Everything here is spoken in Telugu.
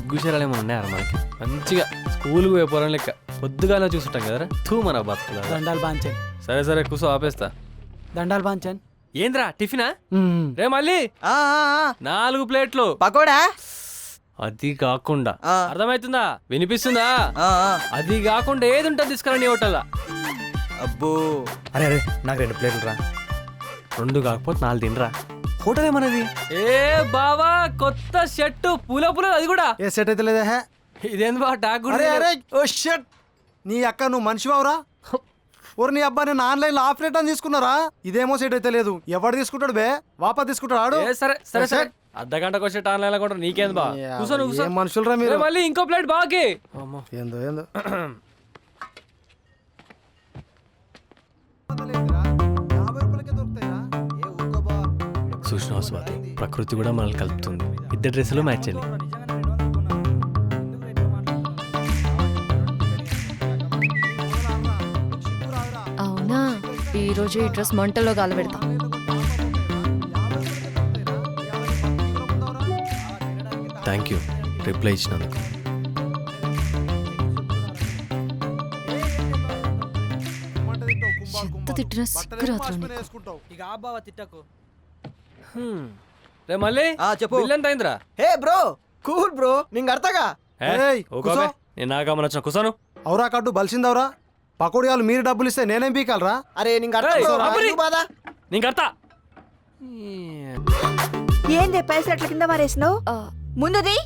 సిగ్గుశరాలు ఏమైనా ఉన్నాయారా మనకి? మంచిగా స్కూల్కి పోయే పోరం లెక్క పొద్దుగానే చూసుంటాం కదరా. తూ మన బతుకులు. దండాలు బాంచన్. సరే సరే కూసో, ఆపేస్తా. దండాలు బాంచన్. ఏంద్రా టిఫినా? రే మళ్ళీ 4 ప్లేట్లు పకోడా. అది కాకుండా అర్థమవుతుందా, వినిపిస్తుందా? అది కాకుండా ఏది ఉంటుంది తీసుకురా నీ హోటల్లా. అబ్బో అరే అరే నాకు 2 ప్లేట్లు రా. 2 కాకపోతే 4 తినరా. హోటల్ ఏమన్నది? ఏ బావా, కొత్త షర్టు పూల పూల, అది కూడా ఏ సెట్ అయితే లేదా? ఇదేంది బావ టాక్ కూడా? అరే అరే ఓ షట్, నీ అక్క నువ్వు మనిషివావురా? ఓరు నీ అబ్బా, నేను ఆన్లైన్లో ఆఫ్ రేట్ అని తీసుకున్నారా? ఇదేమో సెట్ అయితే లేదు. ఎవడు తీసుకుంటాడు బే? వాపా తీసుకుంటాడు ఆడు. ఏ సరే సరే సరే, అర్ధగంటకు వచ్చే ఆన్లైన్ లో కూడా నీకేంది బా? కూర్చో కూర్చో. మనుషులరా మీరు. మళ్ళీ ఇంకో ప్లేట్ బాకి. ఏందో ఏందో. చూసినావా స్వాతి, ప్రకృతి కూడా మనల్ని కలుపుతుంది. ఇద్దరు డ్రెస్సులు మ్యాచ్ అయ్యి. అవునా, ఈరోజు ఈ డ్రెస్ మంటలో కాలబెడతా. థ్యాంక్ యూ రిప్లై ఇచ్చినందుకు. ఎంత తిట్టినా సిగ్గురాత్రం నీకు. ఇక ఆ బావ తిట్టకు. రే మళ్ళీ చెప్పు. బిల్ ఎంత అయిందిరా? హే బ్రో, కూల్ బ్రో, నింగ అర్థగా. ఏయ్, కూసో. నేను నాగమని వచ్చిన కూర్చోను. అవురా కట్టు బలిసిందవరా? పకోడియాలు మీరు డబ్బులు ఇస్తే నేనేం పీకాలరా? అరే నింగ బాధ. నీకు అర్థ ఏంది పైసలు అట్ల కింద మారేసినావు? ఆ, ముందుది